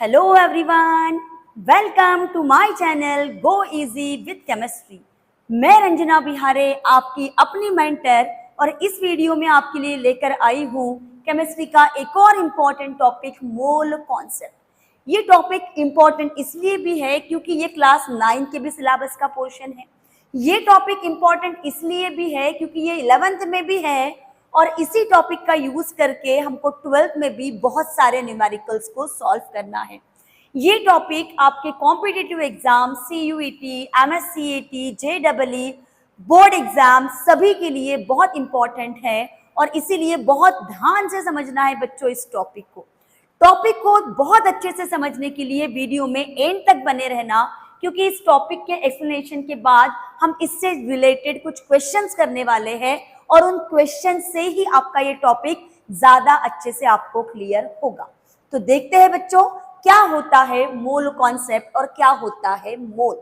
Hello everyone, welcome to my channel go easy with chemistry. मैं रंजना बिहारे, आपकी अपनी मेंटर, और इस वीडियो में आपके लिए लेकर आई हूँ केमिस्ट्री का एक और इम्पॉर्टेंट टॉपिक, मोल कॉन्सेप्ट। ये टॉपिक इम्पॉर्टेंट इसलिए भी है क्योंकि ये क्लास 9 के भी सिलेबस का पोर्शन है। ये टॉपिक इम्पॉर्टेंट इसलिए भी है क्योंकि ये 11th में भी है और इसी टॉपिक का यूज करके हमको 12th में भी बहुत सारे न्यूमेरिकल्स को सॉल्व करना है। ये टॉपिक आपके competitive exam, CUET, MSCAT, JEE, board exam सभी के लिए बहुत इंपॉर्टेंट है और इसीलिए बहुत ध्यान से समझना है बच्चों इस टॉपिक को। टॉपिक को बहुत अच्छे से समझने के लिए वीडियो में एंड तक बने रहना, क्योंकि इस टॉपिक के एक्सप्लेनेशन के बाद हम इससे रिलेटेड कुछ क्वेश्चंस करने वाले हैं और उन क्वेश्चन से ही आपका ये टॉपिक ज्यादा अच्छे से आपको क्लियर होगा। तो देखते हैं बच्चों, क्या होता है मोल कॉन्सेप्ट और क्या होता है मोल।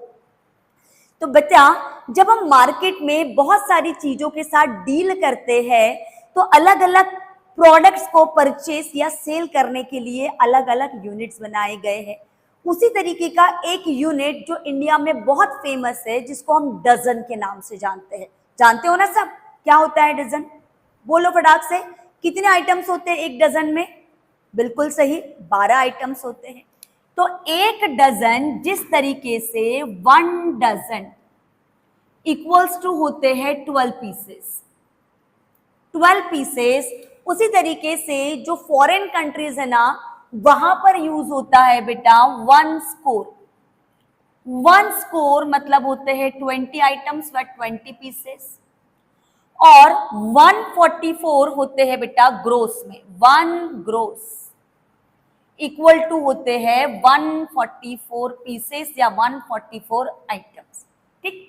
तो बच्चा, जब हम मार्केट में बहुत सारी चीजों के साथ डील करते हैं तो अलग अलग प्रोडक्ट्स को परचेस या सेल करने के लिए अलग अलग यूनिट्स बनाए गए हैं। उसी तरीके का एक यूनिट जो इंडिया में बहुत फेमस है, जिसको हम डजन के नाम से जानते हैं। जानते हो ना सब, क्या होता है डजन? बोलो फटाक से, कितने आइटम्स होते हैं एक डजन में? बिल्कुल सही, 12 आइटम्स होते हैं। तो एक डजन, जिस तरीके से 1 डजन इक्वल्स टू होते हैं 12 पीसेस, 12 पीसेस, उसी तरीके से जो फॉरेन कंट्रीज है ना, वहां पर यूज होता है बेटा 1 स्कोर। 1 स्कोर मतलब होते हैं 20 आइटम्स व 20 पीसेस, और 144 होते हैं बेटा ग्रोस में। 1 ग्रोस इक्वल टू होते हैं 144 पीसेस या 144 आइटम्स। ठीक,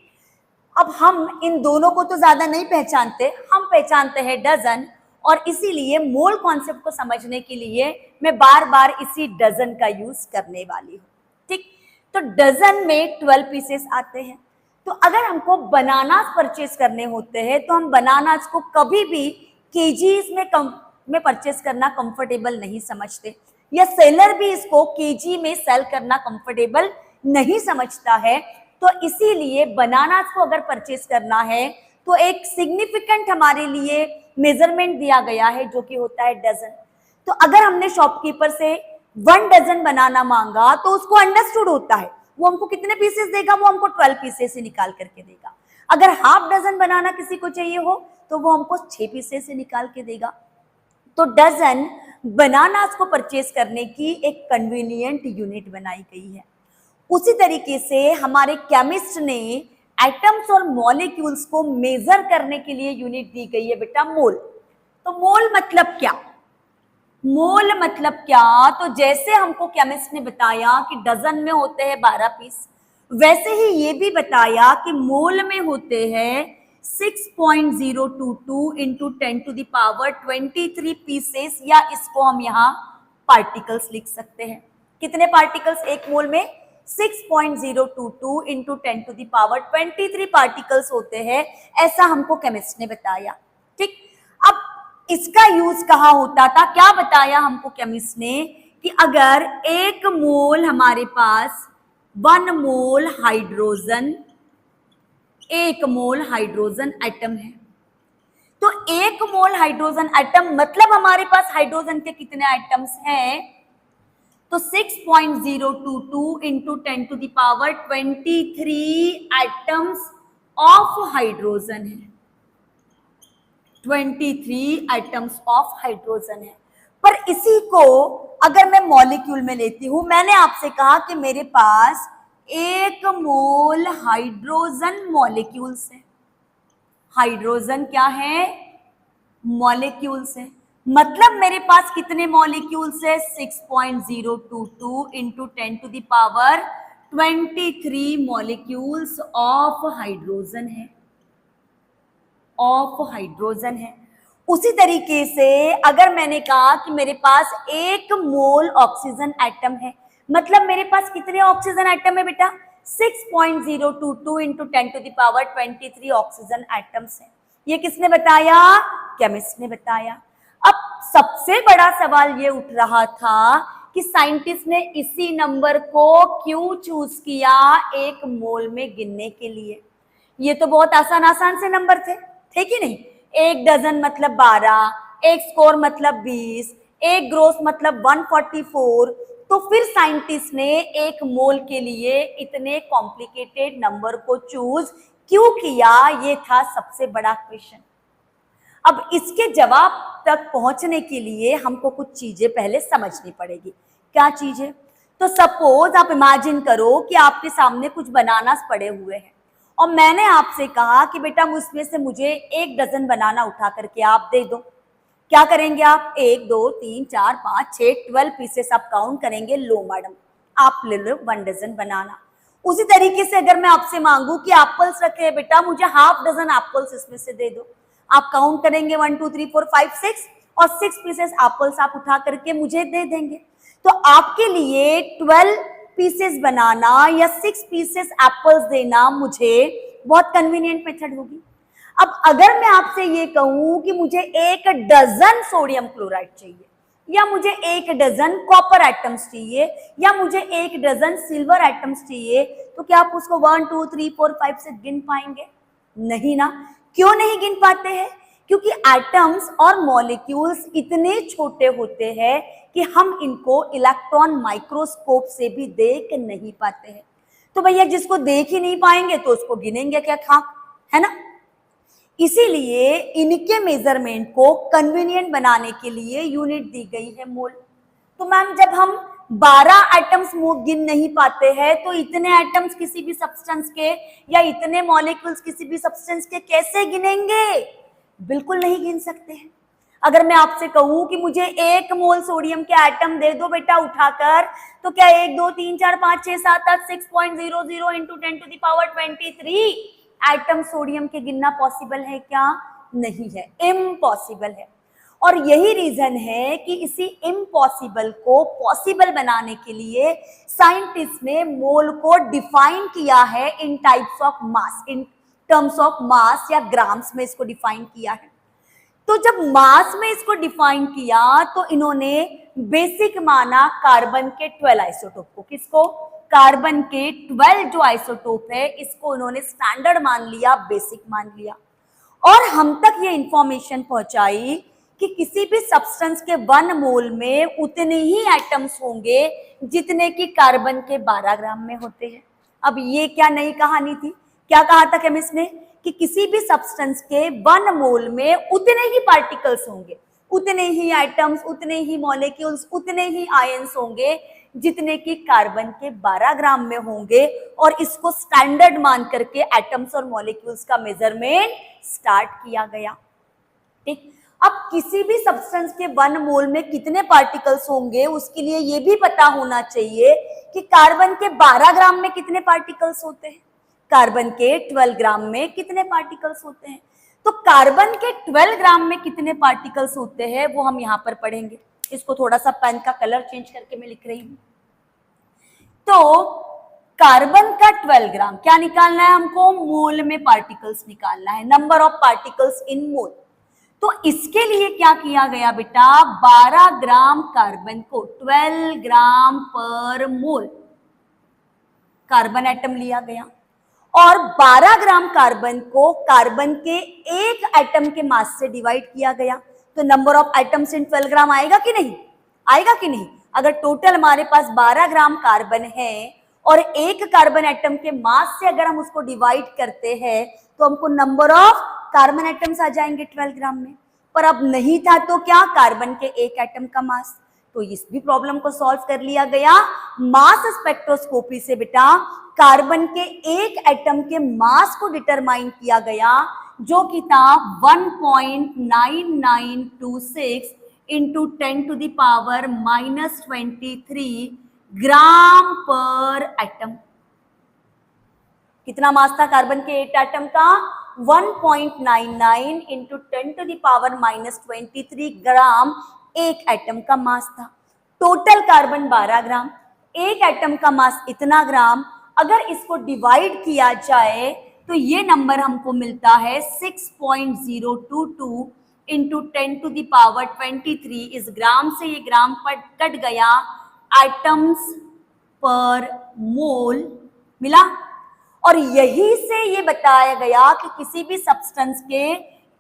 अब हम इन दोनों को तो ज्यादा नहीं पहचानते, हम पहचानते हैं डजन, और इसीलिए मोल कॉन्सेप्ट को समझने के लिए मैं बार बार इसी डजन का यूज करने वाली हूँ। ठीक, तो डजन में 12 पीसेस आते हैं। तो अगर हमको बनानास परचेस करने होते हैं तो हम बनानास को कभी भी केजीज में परचेस करना कंफर्टेबल नहीं समझते, या सेलर भी इसको केजी में सेल करना कंफर्टेबल नहीं समझता है। तो इसीलिए बनानास को अगर परचेस करना है तो एक सिग्निफिकेंट हमारे लिए मेजरमेंट दिया गया है, जो कि होता है डजन। तो अगर हमने शॉपकीपर से 1 डजन बनाना मांगा तो उसको अंडरस्टूड होता है वो हमको कितने पीसेस देगा, वो हमको 12 पीसेस से निकाल करके देगा। अगर हाफ डजन बनाना किसी को चाहिए हो तो वो हमको 6 पीसेस से निकाल के देगा। तो डजन बनानास को परचेस करने की एक कन्वीनियंट यूनिट बनाई गई है। उसी तरीके से हमारे केमिस्ट ने एटम्स और मॉलिक्यूल्स को मेजर करने के लिए यूनिट दी गई है बेटा मोल। तो मोल मतलब क्या? मोल मतलब क्या? तो जैसे हमको केमिस्ट ने बताया कि डजन में होते हैं 12 पीस, वैसे ही ये भी बताया कि मोल में होते हैं 6.022 into 10 to the power 23 pieces, या इसको हम यहाँ पार्टिकल्स लिख सकते हैं। कितने पार्टिकल्स एक मोल में? 6.022 into 10 to the power 23 particles होते हैं, ऐसा हमको केमिस्ट ने बताया। ठीक, अब इसका यूज कहाँ होता था? क्या बताया हमको केमिस्ट ने कि अगर 1 मोल हमारे पास 1 मोल हाइड्रोजन, 1 मोल हाइड्रोजन एटम है, तो 1 मोल हाइड्रोजन एटम मतलब हमारे पास हाइड्रोजन के कितने एटम्स हैं? तो 6.022 into 10 to the power 23 atoms of hydrogen है। 23 एटम्स ऑफ हाइड्रोजन है। पर इसी को अगर मैं मॉलिक्यूल में लेती हूं, मैंने आपसे कहा कि मेरे पास 1 मोल हाइड्रोजन मॉलिक्यूल्स है। हाइड्रोजन क्या है? मॉलिक्यूल्स है। मतलब मेरे पास कितने मॉलिक्यूल्स है? 6.022 into 10 to the power 23 molecules of hydrogen है, ऑफ हाइड्रोजन है। उसी तरीके से अगर मैंने कहा कि मेरे पास 1 मोल ऑक्सीजन एटम है, मतलब मेरे पास कितने ऑक्सीजन एटम है बेटा? 6.022 into 10 to the power 23 oxygen atoms है। ये किसने बताया? केमिस्ट ने बताया। अब सबसे बड़ा सवाल ये उठ रहा था कि साइंटिस्ट ने इसी नंबर को क्यों चूज किया एक मोल में गिनने के लिए? ये तो बहुत आसान आसान से नंबर थे कि नहीं? एक डजन मतलब 12, एक स्कोर मतलब 20, एक ग्रोस मतलब 144। तो फिर साइंटिस्ट ने एक मोल के लिए इतने कॉम्प्लिकेटेड नंबर को चूज क्यों किया? ये था सबसे बड़ा क्वेश्चन। अब इसके जवाब तक पहुंचने के लिए हमको कुछ चीजें पहले समझनी पड़ेगी। क्या चीजें? तो सपोज आप इमेजिन करो कि आपके सामने कुछ बनानास पड़े हुए हैं और मैंने आपसे कहा कि बेटा उसमें से मुझे एक डजन बनाना उठा करके आप दे दो। क्या करेंगे आप? 1 2 3 4 5 6 12 पीसेस आप काउंट करेंगे। लो मैडम, आप ले लो 1 डजन बनाना। उसी तरीके से अगर मैं आपसे मांगू कि एप्पल्स रखे हैं बेटा, मुझे हाफ डजन एप्पल्स इसमें से दे दो। आप काउंट करेंगे 1 2 3 4 5 6 और 6 पीसेस एप्पल्स आप उठा करके मुझे दे देंगे। तो आपके लिए 12 पीसेस बनाना या 6 पीसेस एप्पल्स देना मुझे बहुत कन्वीनियंट मेथड होगी। अब अगर मैं आपसे ये कहूं कि मुझे 1 डजन सोडियम क्लोराइड चाहिए, या मुझे 1 डजन कॉपर एटम्स चाहिए, या मुझे 1 डजन सिल्वर एटम्स चाहिए, तो क्या आप उसको 1 2 3 4 5 से गिन पाएंगे? नहीं ना। क्यों नहीं गिन पाते हैं? क्योंकि एटम्स और मॉलिक्यूल्स इतने छोटे होते हैं कि हम इनको इलेक्ट्रॉन माइक्रोस्कोप से भी देख नहीं पाते हैं। तो भैया जिसको देख ही नहीं पाएंगे तो उसको गिनेंगे क्या? खाक है ना। इसीलिए इनके मेजरमेंट को कन्वीनियंट बनाने के लिए यूनिट दी गई है मोल। तो मैम जब हम 12 एटम्स गिन नहीं पाते हैं तो इतने एटम्स किसी भी सब्सटेंस के या इतने मॉलिक्यूल्स किसी भी सब्सटेंस के कैसे गिनेंगे? बिल्कुल नहीं गिन सकते हैं। अगर मैं आपसे कहूं कि मुझे 1 मोल सोडियम के एटम दे दो बेटा उठाकर, तो क्या 1 2 3 4 5 6 7 8 6.00 into 10 to the power 23 atom sodium के गिनना पॉसिबल है क्या? नहीं है, इम्पॉसिबल है। और यही रीजन है कि इसी इम्पॉसिबल को पॉसिबल बनाने के लिए साइंटिस्ट ने मोल को डिफाइन किया है in types of mass, in terms of mass या ग्राम्स में इसको डिफाइन किया है। तो जब मास में इसको डिफाइन किया तो इन्होंने बेसिक माना कार्बन के 12 आइसोटोप को। किसको? कार्बन के 12 जो आइसोटोप है इसको इन्होंने स्टैंडर्ड मान लिया, बेसिक मान लिया। और हम तक ये इंफॉर्मेशन पहुंचाई कि किसी भी सब्सटेंस के 1 मोल में उतने ही एटम्स होंगे जितने कि कार्बन के 12 ग्राम में होते हैं। अब ये क्या नई कहानी थी? क्या कहा था केमिस्ट ने कि किसी भी सब्सटेंस के 1 मोल में उतने ही पार्टिकल्स होंगे, उतने ही एटम्स, उतने ही मॉलिक्यूल्स, उतने ही आयंस होंगे जितने कि कार्बन के 12 ग्राम में होंगे। और इसको स्टैंडर्ड मान करके एटम्स और मॉलिक्यूल्स का मेजरमेंट स्टार्ट किया गया। ठीक, अब किसी भी सब्सटेंस के 1 मोल में कितने पार्टिकल्स होंगे उसके लिए यह भी पता होना चाहिए कि कार्बन के 12 ग्राम में कितने पार्टिकल्स होते हैं, कार्बन के 12 ग्राम में कितने पार्टिकल्स होते हैं। तो कार्बन के 12 ग्राम में कितने पार्टिकल्स होते हैं वो हम यहां पर पढ़ेंगे। इसको थोड़ा सा पेन का कलर चेंज करके मैं लिख रही हूं। तो कार्बन का 12 ग्राम क्या निकालना है हमको? मोल में पार्टिकल्स निकालना है, नंबर ऑफ पार्टिकल्स इन मोल। तो इसके लिए क्या किया गया बेटा? 12 ग्राम कार्बन को 12 ग्राम पर मोल कार्बन एटम लिया गया और 12 ग्राम कार्बन को कार्बन के एक एटम के मास से डिवाइड किया गया। तो नंबर ऑफ एटम्स इन 12 ग्राम आएगा कि नहीं? आएगा कि नहीं? अगर टोटल हमारे पास 12 ग्राम कार्बन है और एक कार्बन एटम के मास से अगर हम उसको डिवाइड करते हैं तो हमको नंबर ऑफ कार्बन एटम्स आ जाएंगे 12 ग्राम में। पर अब नहीं था तो क्या? कार्बन के एक एटम का मास। तो इस भी प्रॉब्लम को सॉल्व कर लिया गया मास स्पेक्ट्रोस्कोपी से बेटा। कार्बन के एक एटम के मास को डिटरमाइन किया गया जो कि था 1.9926 इंटू 10 टू द पावर -23 ग्राम पर एटम। कितना मास था कार्बन के एक एटम का? 1.99 इंटू 10 टू द पावर -23 ग्राम एक एटम का मास था। टोटल कार्बन 12 ग्राम, एक एटम का मास इतना ग्राम। अगर इसको डिवाइड किया जाए तो ये नंबर हमको मिलता है 6.022 इंटू 10 टू द पावर 23। इस ग्राम से ये ग्राम पर कट गया एटम्स पर मोल मिला। और यही से ये बताया गया कि किसी भी सब्सटेंस के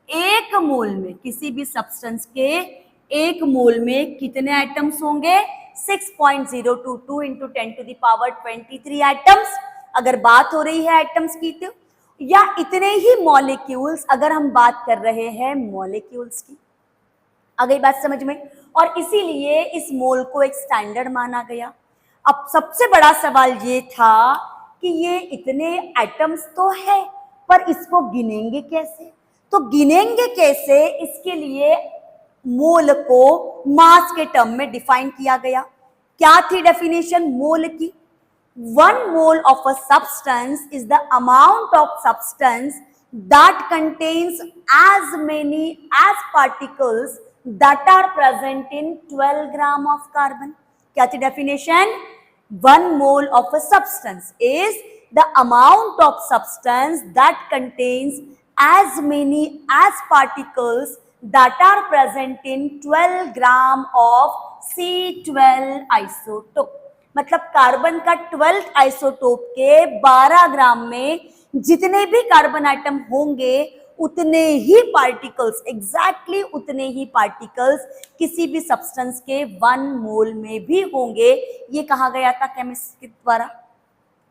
एक मोल में, किसी भी सब्सटेंस के एक मोल में कितने एटम्स होंगे? 6.022 इंटू 10⁻23 एटम्स। अगर बात हो रही है एटम्स की तो, या इतने ही मॉलिक्यूल्स अगर हम बात कर रहे हैं मॉलिक्यूल्स की। आ गई बात समझ में? और इसीलिए इस मोल को एक स्टैंडर्ड माना गया। अब सबसे बड़ा सवाल ये था कि ये इतने एटम्स तो है, पर इसको गिनेंगे कैसे? तो गिनेंगे कैसे, इसके लिए मोल को मास के टर्म में डिफाइन किया गया। क्या थी डेफिनेशन मोल की? 1 mole of a substance is the amount of substance that contains as many as particles that are present in 12 gram of carbon. क्या थी definition? 1 mole of a substance is the amount of substance that contains as many as particles that are present in 12 gram of C12 isotope. मतलब carbon का 12th isotope के 12 ग्राम में जितने भी carbon atom होंगे उतने ही पार्टिकल्स, एग्जैक्टली उतने ही particles किसी भी सब्सटेंस के 1 मोल में भी होंगे। ये कहा गया था केमिस्ट के द्वारा।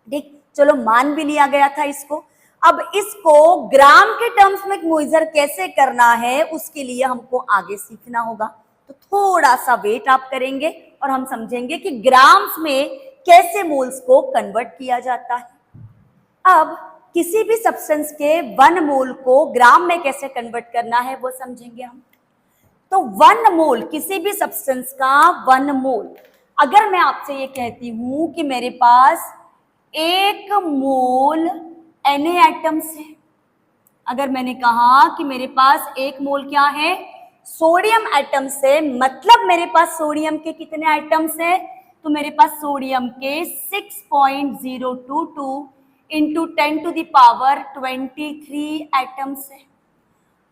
ठीक, चलो मान भी लिया गया था इसको। अब इसको ग्राम के टर्म्स में मेजर कैसे करना है उसके लिए हमको आगे सीखना होगा। तो थोड़ा सा वेट आप करेंगे और हम समझेंगे कि ग्राम्स में कैसे मोल्स को कन्वर्ट किया जाता है। अब किसी भी सब्सटेंस के 1 मोल को ग्राम में कैसे कन्वर्ट करना है वो समझेंगे हम। तो 1 मोल, किसी भी सब्सटेंस का 1 मोल, अगर मैं आपसे ये कहती हूं कि मेरे पास 1 मोल Na एटम्स है, अगर मैंने कहा कि मेरे पास 1 मोल क्या है? सोडियम एटम्स है, मतलब मेरे पास सोडियम के कितने एटम्स है? तो मेरे पास सोडियम के 6.022 इंटू 10⁻23 एटम्स है।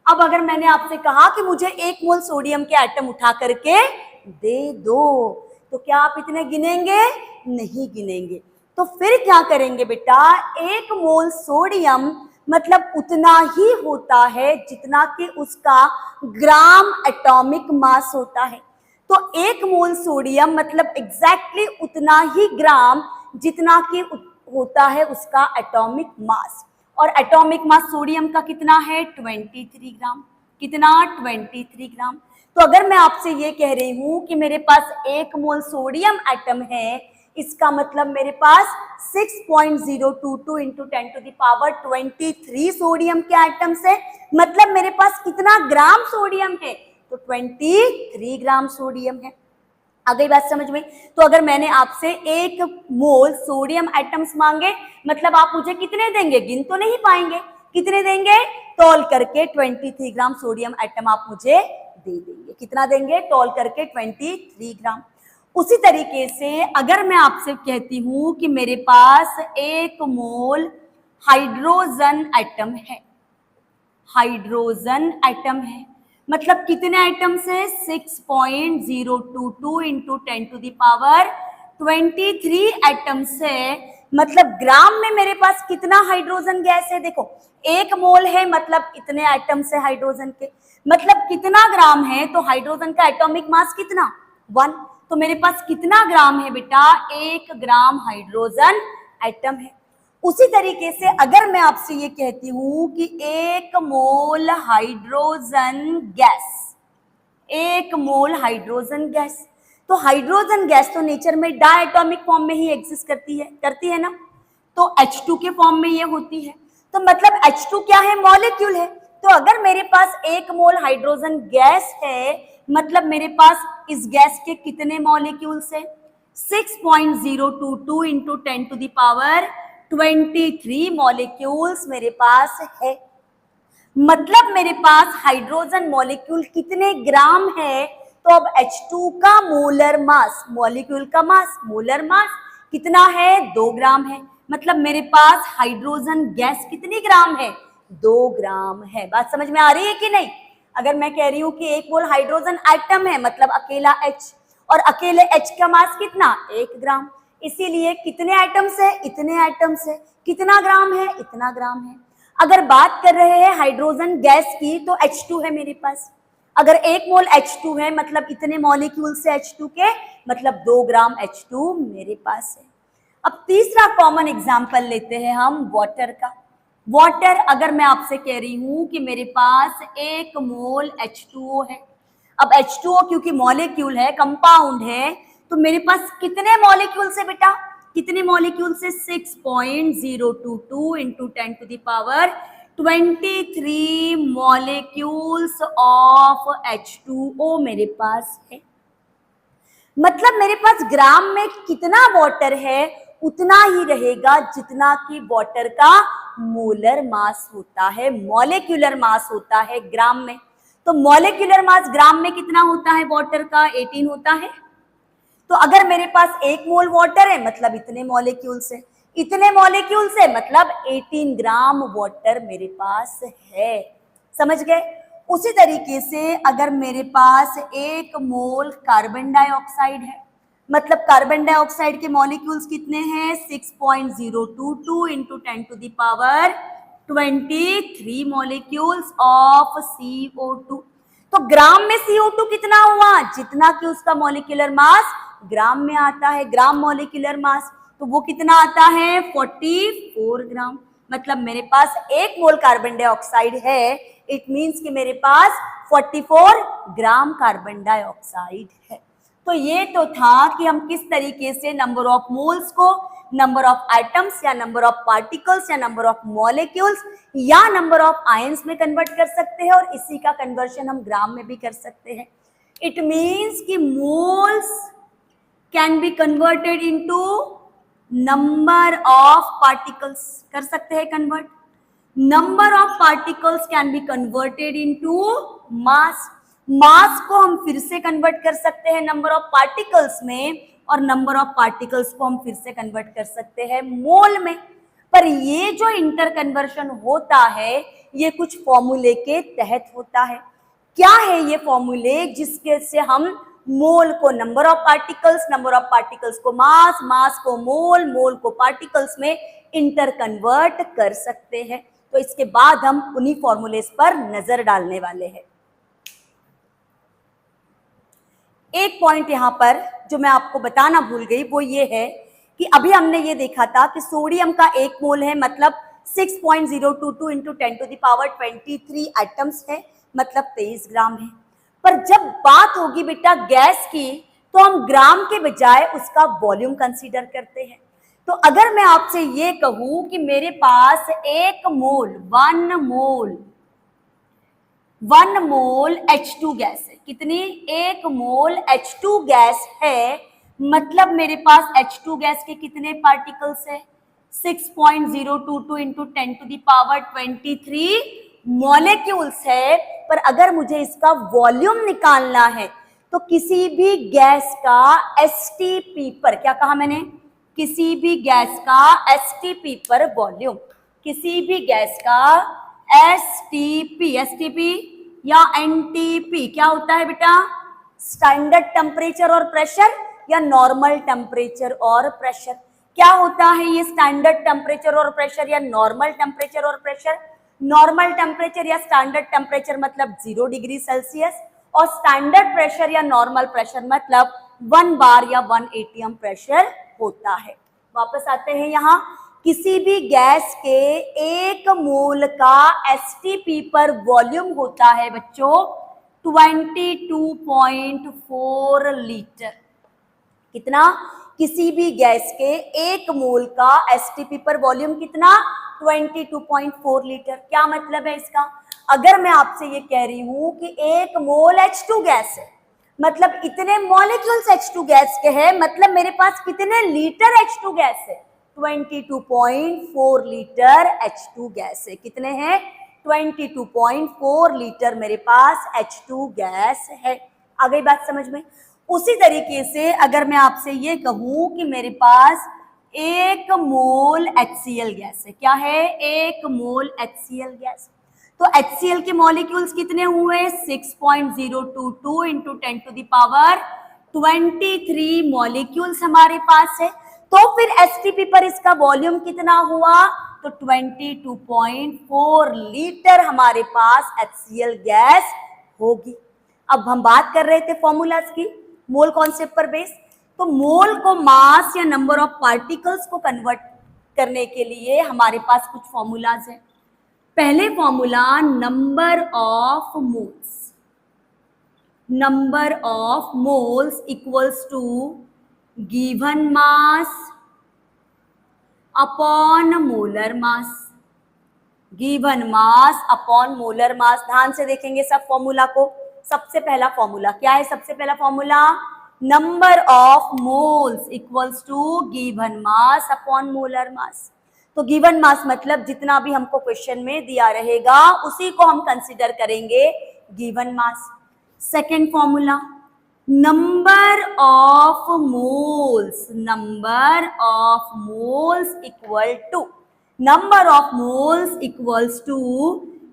अब अगर मैंने आपसे कहा कि मुझे 1 मोल सोडियम के एटम उठा करके दे दो, तो क्या आप इतने गिनेंगे? नहीं गिनेंगे। तो फिर क्या करेंगे बेटा? 1 मोल सोडियम मतलब उतना ही होता है जितना कि उसका ग्राम एटॉमिक मास होता है। तो 1 मोल सोडियम मतलब एग्जैक्टली उतना ही ग्राम जितना कि होता है उसका एटॉमिक मास। और एटॉमिक मास सोडियम का कितना है? 23 ग्राम। कितना? 23 ग्राम। तो अगर मैं आपसे ये कह रही हूं कि मेरे पास 1 मोल सोडियम एटम है, इसका मतलब मेरे पास 6.022 इंटू 10⁻23 सोडियम के एटम्स है। मतलब मेरे पास कितना ग्राम सोडियम है? तो 23 ग्राम सोडियम है। आ गई बात समझ में? तो अगर मैंने आपसे 1 मोल सोडियम एटम्स मांगे, मतलब आप मुझे कितने देंगे? गिन तो नहीं पाएंगे। कितने देंगे? तौल करके 23 ग्राम सोडियम एटम आप मुझे दे देंगे। कितना देंगे? तौल करके 23 ग्राम। उसी तरीके से अगर मैं आपसे कहती हूं कि मेरे पास 1 मोल हाइड्रोजन एटम है, हाइड्रोजन एटम है, मतलब कितने एटम्स है? 6.022 इंटू 10⁻23 एटम्स है। मतलब ग्राम में मेरे पास कितना हाइड्रोजन गैस है? देखो 1 मोल है मतलब इतने एटम्स है हाइड्रोजन के, मतलब कितना ग्राम है? तो हाइड्रोजन का एटॉमिक मास कितना? 1। तो मेरे पास कितना ग्राम है बेटा? 1 ग्राम हाइड्रोजन एटम है। उसी तरीके से अगर मैं आपसे ये कहती हूं कि 1 मोल हाइड्रोजन गैस, 1 मोल हाइड्रोजन गैस, तो हाइड्रोजन गैस तो नेचर में डायटोमिक फॉर्म में ही एग्जिस्ट करती है ना, तो H2 के फॉर्म में ये होती है। तो मतलब H2 क्या है? मॉलिक्यूल है। तो अगर मेरे पास 1 मोल हाइड्रोजन गैस है, मतलब मेरे पास इस गैस के कितने मॉलिक्यूल्स है? 6.022 इंटू 10⁻23 मॉलिक्यूल्स मेरे पास है। मतलब मेरे पास हाइड्रोजन मॉलिक्यूल कितने ग्राम है? तो अब H2 का मोलर मास, मॉलिक्यूल का मास, मोलर मास कितना है? 2 ग्राम है। मतलब मेरे पास हाइड्रोजन गैस कितनी ग्राम है? 2 ग्राम है। बात समझ में आ रही है कि नहीं? अगर मैं कह रही हूं कि 1 मोल हाइड्रोजन एटम है मतलब अकेला H, और अकेले H का मास कितना, 1 ग्राम। इसीलिए कितने एटम्स है, इतने एटम्स है। कितना ग्राम है, इतना ग्राम है। अगर बात कर रहे हैं हाइड्रोजन गैस की तो H2 है मेरे पास। अगर 1 मोल H2 है मतलब इतने मॉलिक्यूल से H2 के, मतलब 2 ग्राम H2 मेरे पास है। अब तीसरा कॉमन एग्जाम्पल लेते हैं हम वाटर का। वाटर, अगर मैं आपसे कह रही हूं कि मेरे पास 1 मोल H2O है। अब H2O क्योंकि मॉलिक्यूल है, कंपाउंड है, तो मेरे पास कितने मॉलिक्यूल से बेटा, कितने मॉलिक्यूल से, 6.022 into 10 to the power 23 molecules of H2O मेरे पास है। मतलब मेरे पास ग्राम में कितना वाटर है उतना ही रहेगा जितना कि वाटर का मोलर मास होता है, मॉलिक्यूलर मास होता है ग्राम में। तो मॉलिक्यूलर मास ग्राम में कितना होता है वाटर का, 18 होता है। तो अगर मेरे पास 1 मोल वाटर है मतलब इतने मॉलिक्यूल से, इतने मॉलिक्यूल से मतलब 18 ग्राम वाटर मेरे पास है। समझ गए? उसी तरीके से अगर मेरे पास 1 मोल कार्बन डाइऑक्साइड है मतलब कार्बन डाइऑक्साइड के मॉलिक्यूल्स कितने हैं, 6.022 into 10 to the power 23 molecules of CO2। तो ग्राम में CO2 कितना हुआ, जितना कि उसका मॉलिक्यूलर मास ग्राम में आता है, ग्राम मॉलिक्यूलर मास, तो वो कितना आता है, 44 ग्राम। मतलब मेरे पास 1 मोल कार्बन डाइऑक्साइड है, इट मीन्स कि मेरे पास 44 ग्राम कार्बन डाइऑक्साइड है। तो ये तो था कि हम किस तरीके से नंबर ऑफ मोल्स को नंबर ऑफ एटम्स या नंबर ऑफ पार्टिकल्स या नंबर ऑफ मॉलिक्यूल्स या नंबर ऑफ आयंस में कन्वर्ट कर सकते हैं, और इसी का कन्वर्शन हम ग्राम में भी कर सकते हैं। इट मीन्स कि moles can be converted into number of particles, कर सकते हैं convert. Number of particles can be converted into mass, mass को हम फिर से कन्वर्ट कर सकते हैं नंबर ऑफ पार्टिकल्स में, और नंबर ऑफ पार्टिकल्स को हम फिर से कन्वर्ट कर सकते हैं मोल में। पर ये जो इंटर कन्वर्शन होता है ये कुछ फॉर्मूले के तहत होता है। क्या है ये फॉर्मूले, जिसके से हम मोल को number of particles, number of particles को मास, मास को मोल, मोल को पार्टिकल्स में इंटर कन्वर्ट कर सकते हैं। तो इसके बाद हम उन्हीं फॉर्मूलेस पर नजर डालने वाले हैं। एक पॉइंट यहां पर जो मैं आपको बताना भूल गई वो ये है कि अभी हमने ये देखा था कि सोडियम का 1 मोल है मतलब 6.022 into 10 to the power 23 atoms है, मतलब 23 ग्राम है। पर जब बात होगी बेटा गैस की तो हम ग्राम के बजाय उसका वॉल्यूम कंसीडर करते हैं। तो अगर मैं आपसे ये कहूं कि मेरे पास 1 मोल H2 गैस है, कितनी, 1 मोल H2 गैस है, मतलब मेरे पास H2 गैस के कितने पार्टिकल्स है, 6.022 into 10 to the power 23 molecules है। पर अगर मुझे इसका वॉल्यूम निकालना है तो किसी भी गैस का STP पर, क्या कहा मैंने, किसी भी गैस का STP पर वॉल्यूम, किसी भी गैस का STP या NTP क्या होता है बेटा, स्टैंडर्ड टेम्परेचर और प्रेशर या नॉर्मल टेम्परेचर और प्रेशर। क्या होता है ये स्टैंडर्ड टेम्परेचर और प्रेशर या नॉर्मल टेम्परेचर और प्रेशर? नॉर्मल टेम्परेचर या स्टैंडर्ड टेम्परेचर मतलब 0 डिग्री सेल्सियस, और स्टैंडर्ड प्रेशर या नॉर्मल प्रेशर मतलब 1 बार या 1 atm प्रेशर होता है। वापस आते हैं यहाँ, किसी भी गैस के 1 मोल का STP पर वॉल्यूम होता है बच्चों 22.4 लीटर। कितना, किसी भी गैस के 1 मोल का STP पर वॉल्यूम कितना, 22.4 लीटर। क्या मतलब है इसका, अगर मैं आपसे ये कह रही हूं कि 1 मोल H2 गैस है मतलब इतने मॉलिक्यूल्स H2 गैस के हैं, मतलब मेरे पास कितने लीटर H2 गैस है, 22.4 लीटर H2 गैस है। कितने हैं, 22.4 लीटर मेरे पास H2 गैस है। आ गई बात समझ में? उसी तरीके से अगर मैं आपसे ये कहूं कि मेरे पास 1 मोल HCl गैस है, क्या है, 1 मोल HCl गैस, तो HCl के मॉलिक्यूल्स कितने हुए, 6.022 into 10 to the power 23 molecules हमारे पास है। तो फिर एसटीपी पर इसका वॉल्यूम कितना हुआ, तो 22.4 लीटर हमारे पास HCl गैस होगी। अब हम बात कर रहे थे फॉर्मूलाज की मोल कॉन्सेप्ट पर बेस। तो मोल को मास या नंबर ऑफ पार्टिकल्स को कन्वर्ट करने के लिए हमारे पास कुछ फॉर्मूलाज हैं। पहले formula number of moles, number of moles equals to given mass upon molar mass, given mass upon molar mass. ध्यान से देखेंगे सब फॉर्मूला को। सबसे पहला फॉर्मूला क्या है, सबसे पहला formula number of moles equals to given mass upon molar mass. तो गिवन मास मतलब जितना भी हमको क्वेश्चन में दिया रहेगा उसी को हम कंसिडर करेंगे given mass. Second formula number of moles, number of moles equal to, number of moles equals to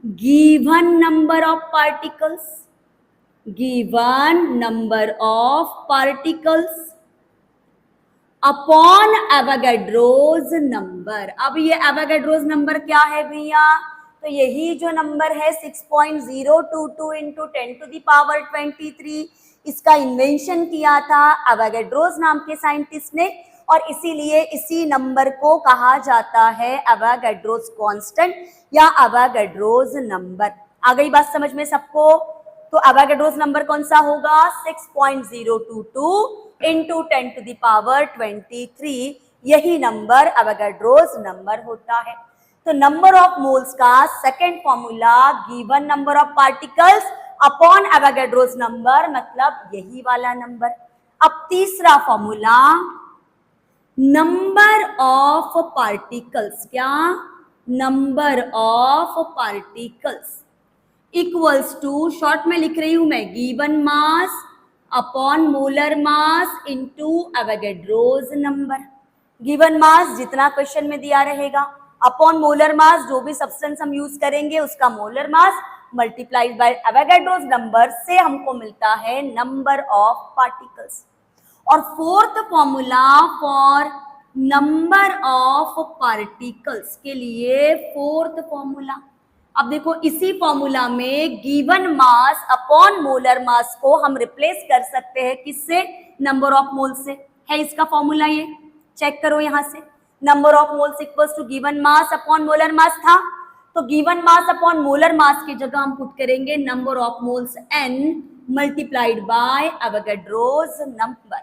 given number of particles, given number of particles upon Avogadro's number. अब ये एवोगैड्रोज नंबर क्या है भैया, तो यही जो number है 6.022 into 10⁻23, इसका इन्वेंशन किया था एवोगैड्रोज नाम के साइंटिस्ट ने, और इसीलिए इसी नंबर को कहा जाता है एवोगैड्रोज कांस्टेंट या एवोगैड्रोज नंबर। आ गई बात समझ में सबको। तो एवोगैड्रोज नंबर कौन सा होगा, 6.022 इंटू 10⁻23, यही नंबर एवोगैड्रोज नंबर होता है। तो नंबर ऑफ मोल्स का second formula given number of particles upon Avogadro's number, मतलब यही वाला नंबर। अब तीसरा फॉर्मूला नंबर ऑफ पार्टिकल्स, क्या, number of particles equals to, short में लिख रही हूं मैं, given mass upon molar mass into Avogadro's number. Given mass जितना क्वेश्चन में दिया रहेगा, अपॉन मोलर मास जो भी सब्सटेंस हम यूज करेंगे उसका molar mass multiplied by Avogadro's number से हमको मिलता है नंबर ऑफ पार्टिकल्स। और fourth formula for number of particles के लिए, फोर्थ फॉर्मूला, अब देखो इसी फॉर्मूला में गिवन मास अपॉन मोलर मास को हम रिप्लेस कर सकते हैं किससे, नंबर ऑफ मोल्स से। है इसका फॉर्मूला, ये चेक करो यहां से, number of moles equals to given mass upon molar mass था, तो given mass upon molar mass की जगह हम पुट करेंगे number of moles n multiplied by Avogadro's number.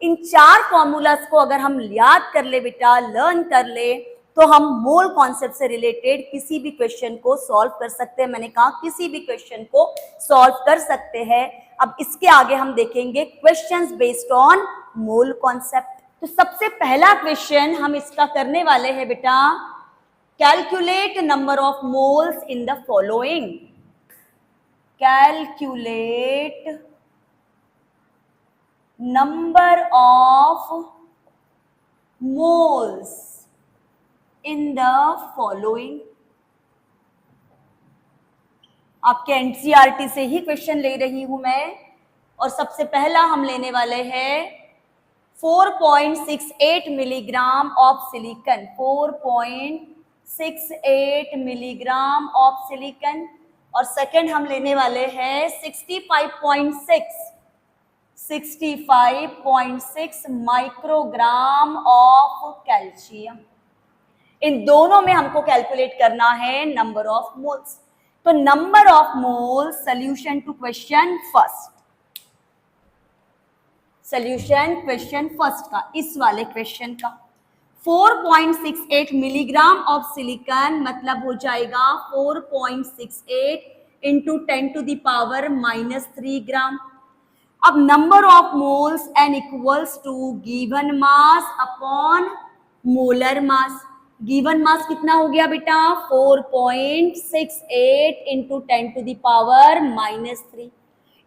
इन चार फॉर्मूलाज को अगर हम याद कर ले बेटा, लर्न कर ले, तो हम मोल कॉन्सेप्ट से रिलेटेड किसी भी क्वेश्चन को सॉल्व कर सकते हैं। मैंने कहा किसी भी क्वेश्चन को सॉल्व कर सकते हैं। अब इसके आगे हम देखेंगे questions based on mole concept. तो सबसे पहला क्वेश्चन हम इसका करने वाले हैं बेटा, calculate number of moles in the following, calculate number of moles in the following. आपके एनसीईआरटी से ही क्वेश्चन ले रही हूं मैं, और सबसे पहला हम लेने वाले हैं 4.68 milligram of silicon, 4.68 milligram of silicon, और सेकंड हम लेने वाले हैं 65.6 माइक्रोग्राम ऑफ कैल्शियम। इन दोनों में हमको कैलकुलेट करना है नंबर ऑफ मोल्स। तो number of moles, solution to question first, solution question first का, इस वाले क्वेश्चन का 4.68 मिलीग्राम ऑफ सिलिकॉन मतलब हो जाएगा 4.68 इंटू 10⁻³ ग्राम। अब number of moles n equals to given mass upon molar mass. Given mass कितना हो गया बेटा, 4.68 into 10⁻³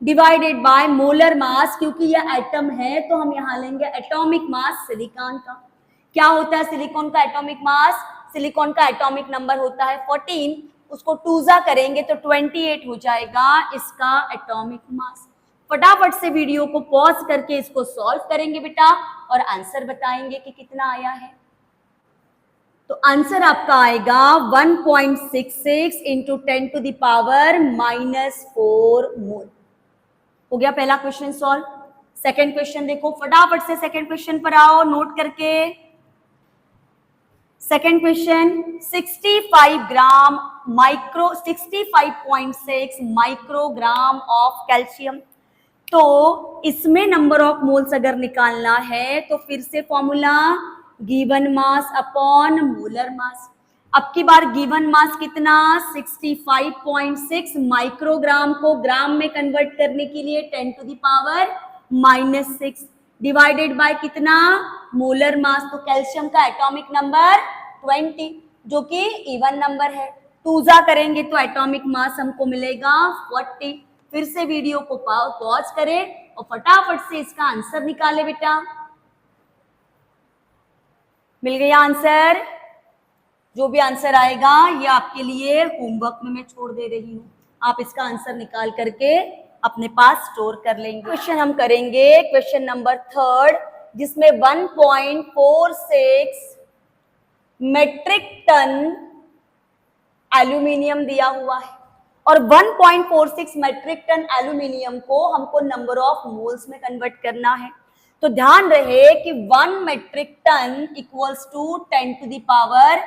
divided by molar mass, क्योंकि यह एटम है तो हम यहाँ लेंगे एटॉमिक मास सिलिकॉन का। क्या होता है सिलिकॉन का एटॉमिक मास, सिलिकॉन का एटॉमिक नंबर होता है 14, उसको 2 करेंगे तो 28 हो जाएगा इसका एटॉमिक मास। फटाफट से वीडियो को पॉज करके इसको सॉल्व करेंगे बेटा और आंसर बताएंगे कि कितना आया है। तो आंसर आपका आएगा 1.66 इंटू 10 टू द पावर -4 मोल। हो गया पहला क्वेश्चन सॉल्व। सेकंड क्वेश्चन देखो, फटाफट से सेकंड क्वेश्चन पर आओ नोट करके। Second question 65.6 microgram of calcium. तो इसमें नंबर ऑफ मोल्स अगर निकालना है तो फिर से formula given mass upon molar मास। अब की बार गिवन मास कितना 65.6 माइक्रोग्राम को ग्राम में कन्वर्ट करने के लिए 10 to the power -6 divided by कितना मोलर मास। तो कैल्शियम का एटॉमिक नंबर 20 जो कि इवन नंबर है। टूजा करेंगे तो एटॉमिक मास हमको मिलेगा 40। फिर से वीडियो को पॉज करें और फटाफट से इसका आंसर निकाले बेटा। मिल गया आंसर। जो भी आंसर आएगा ये आपके लिए होमवर्क में मैं छोड़ दे रही हूं, आप इसका आंसर निकाल करके अपने पास स्टोर कर लेंगे। क्वेश्चन हम करेंगे क्वेश्चन नंबर 3 जिसमें 1.46 मेट्रिक टन एल्यूमिनियम दिया हुआ है और 1.46 मेट्रिक टन एल्यूमिनियम को हमको नंबर ऑफ मोल्स में कन्वर्ट करना है। तो ध्यान रहे कि 1 metric ton equals to 10 to the power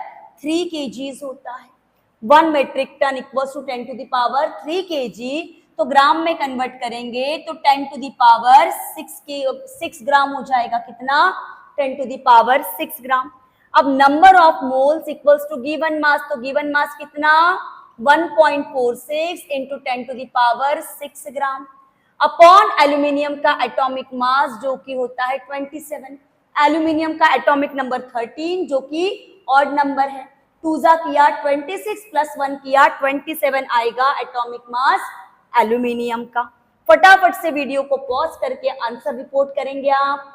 3 kgs होता है। 1 metric ton equals to 10 to the power 3 kg। तो ग्राम में कन्वर्ट करेंगे तो 10 टू द पावर 6 ग्राम हो जाएगा। कितना 10 टू द पावर 6 ग्राम। अब number of moles equals to given mass. तो गिवन मास कितना 1.46 into 10 to the power 6 gram upon aluminium का एटॉमिक मास जो कि होता है 27। एल्यूमिनियम का एटॉमिक नंबर 13 जो कि ऑड नंबर है। टूजा किया 26 प्लस 1 किया 27 आएगा एटॉमिक मास एल्यूमिनियम का। फटाफट से वीडियो को पॉज करके आंसर रिपोर्ट करेंगे आप।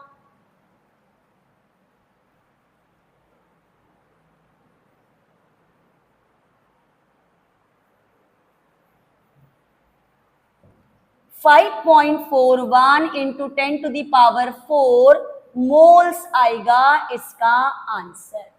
(5.41 into 10 to the power 4 moles आएगा इसका आंसर।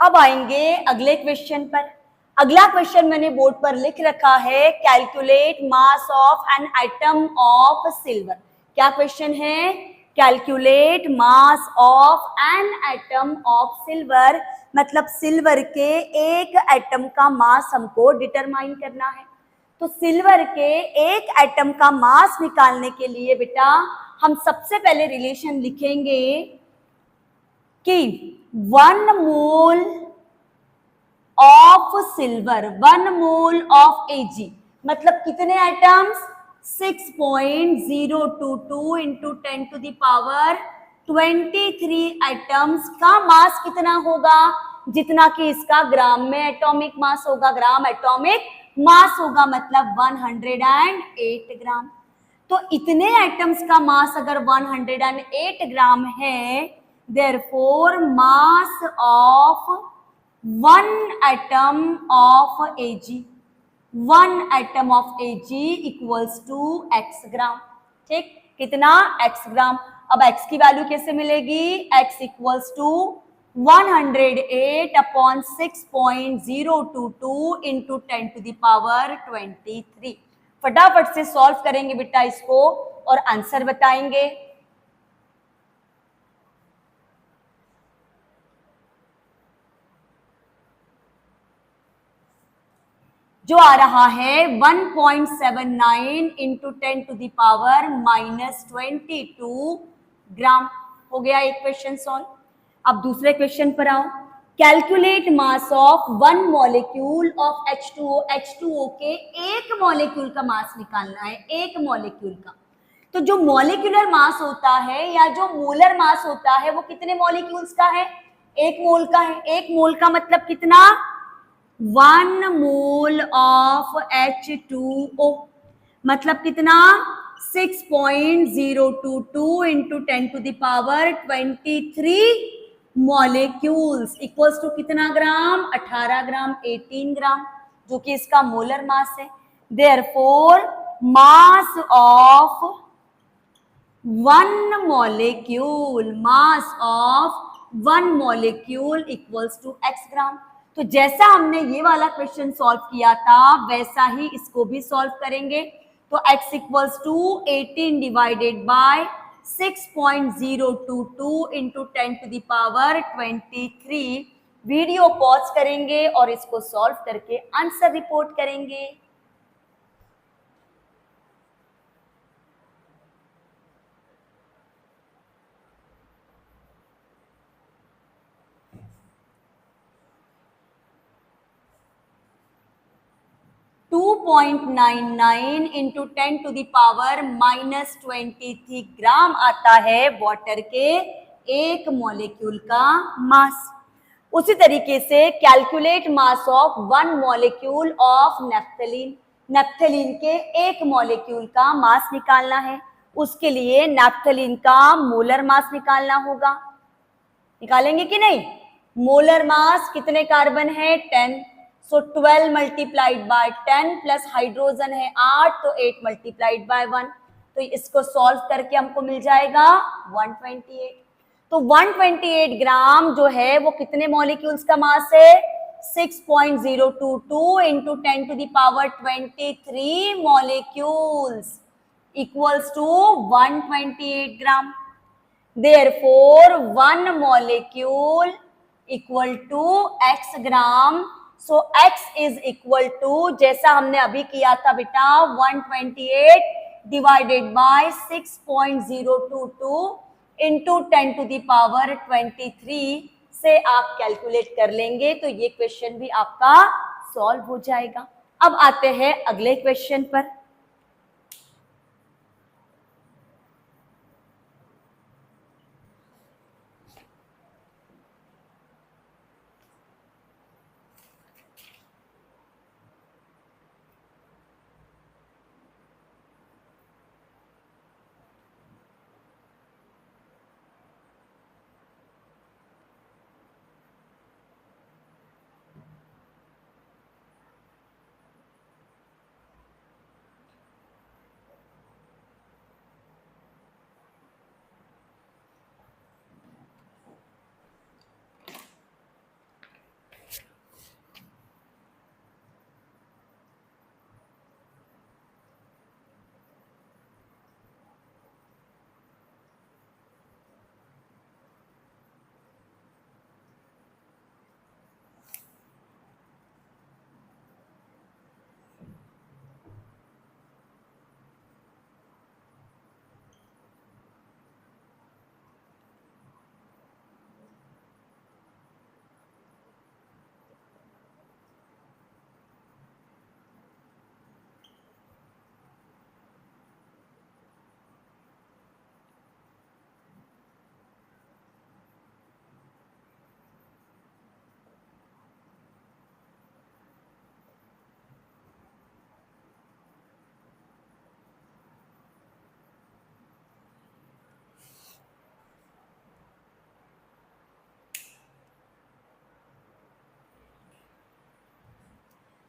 अब आएंगे अगले क्वेश्चन पर। अगला क्वेश्चन मैंने बोर्ड पर लिख रखा है, calculate mass of an atom of silver. क्या क्वेश्चन है? Calculate mass of an atom of silver, मतलब सिल्वर के एक एटम का मास हमको डिटरमाइन करना है। तो सिल्वर के एक एटम का मास निकालने के लिए बेटा हम सबसे पहले रिलेशन लिखेंगे कि 1 mole of silver 1 mole of Ag मतलब कितने atoms 6.022 into 10 to the power 23 atoms का मास कितना होगा, जितना कि इसका ग्राम में एटॉमिक मास होगा। ग्राम एटॉमिक मास होगा मतलब 108 ग्राम। तो इतने एटम्स का मास अगर 108 ग्राम है, therefore mass of 1 atom of Ag equals to x ग्राम। ठीक, कितना x ग्राम। अब x की वैल्यू कैसे मिलेगी? x equals to 108 upon 6.022 into 10 to the power 23। फटाफट से सॉल्व करेंगे बेटा इसको और आंसर बताएंगे। जो आ रहा है 1.79 इंटू 10 टू द पावर -22 ग्राम। हो गया एक क्वेश्चन सॉल्व। अब दूसरे क्वेश्चन पर आओ। Calculate mass of 1 molecule of H2O। H2O के एक मॉलिक्यूल का मास निकालना है, एक मॉलिक्यूल का। तो जो मॉलिक्यूलर मास होता है या जो मोलर मास होता है वो कितने मॉलिक्यूल्स का है? एक मोल का है। एक मोल का मतलब कितना 1 मोल ऑफ H2O, मतलब कितना 6.022 इंटू 10⁻23 मॉलिक्यूल्स इक्वल्स टू कितना ग्राम, 18 ग्राम, 18 ग्राम, जो कि इसका मोलर मास है। Therefore mass of one molecule equals to x gram. तो जैसा हमने ये वाला क्वेश्चन सॉल्व किया था वैसा ही इसको भी सॉल्व करेंगे। तो x equals to 18 divided by 6.022 into 10⁻23। Video pause करेंगे और इसको सॉल्व करके आंसर रिपोर्ट करेंगे। 2.99 इंटू 10⁻⁻23 ग्राम आता है वाटर के एक मॉलिक्यूल का मास। उसी तरीके से calculate mass of 1 molecule of naphthalene. Naphthalene के एक मॉलिक्यूल का मास निकालना है। उसके लिए नैप्थलीन का मोलर मास निकालना होगा। निकालेंगे कि नहीं? मोलर मास कितने कार्बन है? 10। सो 12 मल्टीप्लाइड बाय 10 प्लस हाइड्रोजन है 8, तो 8 मल्टीप्लाइड बाय 1। तो इसको सॉल्व करके हमको मिल जाएगा 128। तो 128 ग्राम जो है वो कितने मॉलिक्यूल्स का मास है? 6.022 into 10⁻23 molecules equals to 128 gram. Therefore, 1 molecule equal to x gram. So x is equal to, जैसा हमने अभी किया था बेटा, 128 डिवाइडेड बाय 6.022 इंटू 10⁻23 से आप कैलकुलेट कर लेंगे तो ये क्वेश्चन भी आपका सॉल्व हो जाएगा। अब आते हैं अगले क्वेश्चन पर।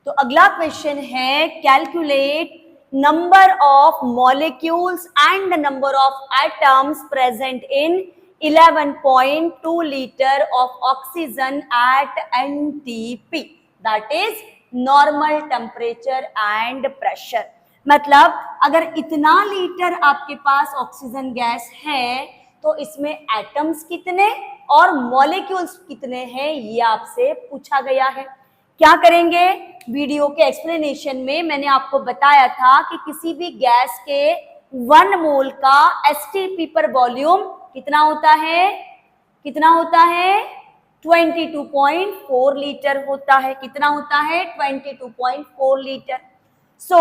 तो अगला क्वेश्चन है calculate number of molecules and the number of atoms present in 11.2 litre of oxygen at NTP, that is normal temperature and pressure. मतलब अगर इतना लीटर आपके पास ऑक्सीजन गैस है तो इसमें एटम्स कितने और मॉलिक्यूल्स कितने हैं ये आपसे पूछा गया है। क्या करेंगे? वीडियो के एक्सप्लेनेशन में मैंने आपको बताया था कि किसी भी गैस के 1 मोल का STP पर वॉल्यूम कितना होता है? कितना होता है? 22.4 लीटर होता है। कितना होता है? 22.4 लीटर। सो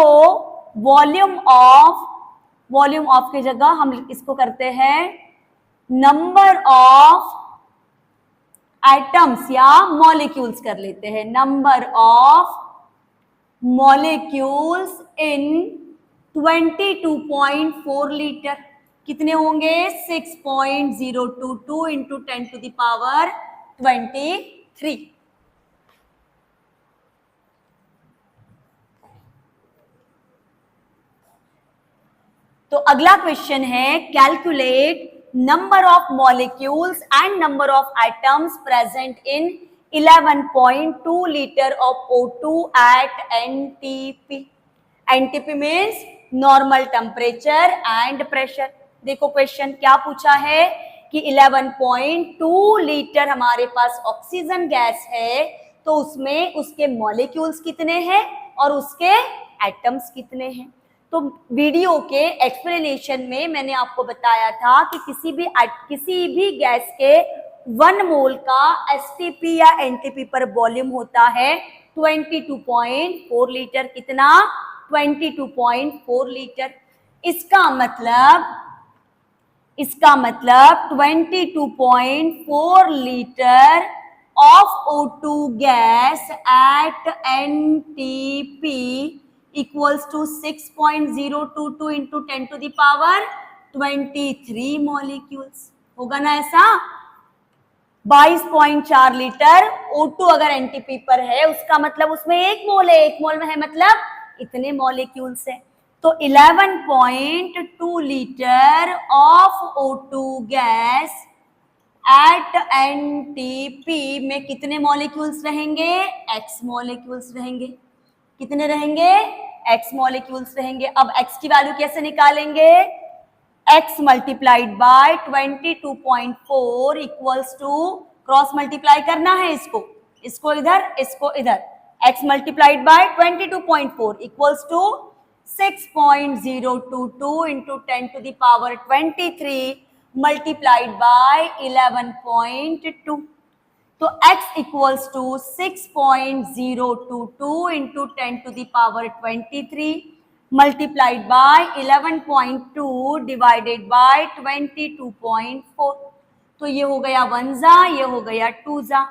वॉल्यूम ऑफ की जगह हम इसको करते हैं नंबर ऑफ एटम्स या मॉलिक्यूल्स कर लेते हैं। Number of molecules in 22.4 litre कितने होंगे? 6.022 इंटू 10 टू द पावर 23। तो अगला क्वेश्चन है, calculate number of molecules and number of atoms present in 11.2 litre of O2 at NTP। NTP means normal temperature and pressure. देखो question क्या पूछा है कि 11.2 लीटर हमारे पास ऑक्सीजन गैस है, तो उसमें उसके मॉलिक्यूल्स कितने हैं और उसके एटम्स कितने हैं। तो वीडियो के एक्सप्लेनेशन में मैंने आपको बताया था कि किसी भी गैस के 1 मोल का एसटीपी या एनटीपी पर वॉल्यूम होता है 22.4 लीटर। कितना? 22.4 लीटर। इसका मतलब 22.4 litre of O2 gas at NTP equals to 6.022 into 10 to the power 23 molecules। होगा ना ऐसा? 22.4 लीटर O2 अगर एनटीपी पर है, उसका मतलब उसमें 1 मोल है, 1 मोल में है मतलब इतने मॉलिक्यूल्स है। तो 11.2 litre of O2 gas at NTP में कितने मॉलिक्यूल्स रहेंगे? x मॉलिक्यूल्स रहेंगे। कितने रहेंगे? x मॉलिक्यूल्स रहेंगे। अब x की वैल्यू कैसे निकालेंगे? x multiplied by 22.4 equals to, cross multiply करना है इसको इधर, इसको इधर। x multiplied by 22.4 equals to 6.022 into 10 to the power 23 multiplied by 11.2। तो x equals to 6.022 into 10 to the power 23 multiplied by 11.2 divided by 22.4। तो ये हो गया 1 जा, ये हो गया 2 जा।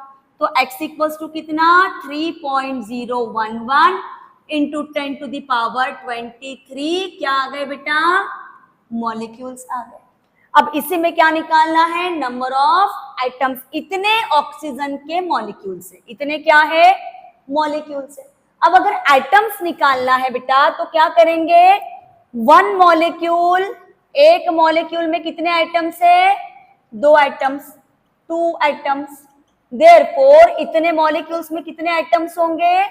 तो x इक्वल्स टू कितना? 3.011 इंटू 10 टू द पावर 23। क्या आ गए बेटा? मॉलिक्यूल्स आ गए। अब इसी में क्या निकालना है? Number of atoms. इतने ऑक्सीजन के मॉलिक्यूल्स है, इतने क्या है? मॉलिक्यूल्स है। अब अगर एटम्स निकालना है बेटा तो क्या करेंगे? 1 मॉलिक्यूल, एक मॉलिक्यूल में कितने एटम्स है? 2 एटम्स, 2 एटम्स। देयरफॉर इतने मॉलिक्यूल्स में कितने एटम्स होंगे?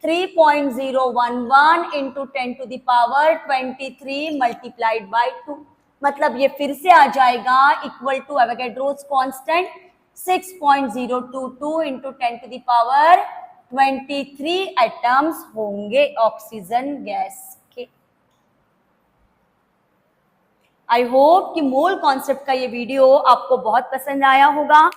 3.011 into 10 to the power 23 multiplied by 2। मतलब ये फिर से आ जाएगा equal to Avogadro's constant 6.022 into 10 to the power 23 atoms होंगे ऑक्सीजन गैस के। आई होप कि मोल कॉन्सेप्ट का ये वीडियो आपको बहुत पसंद आया होगा।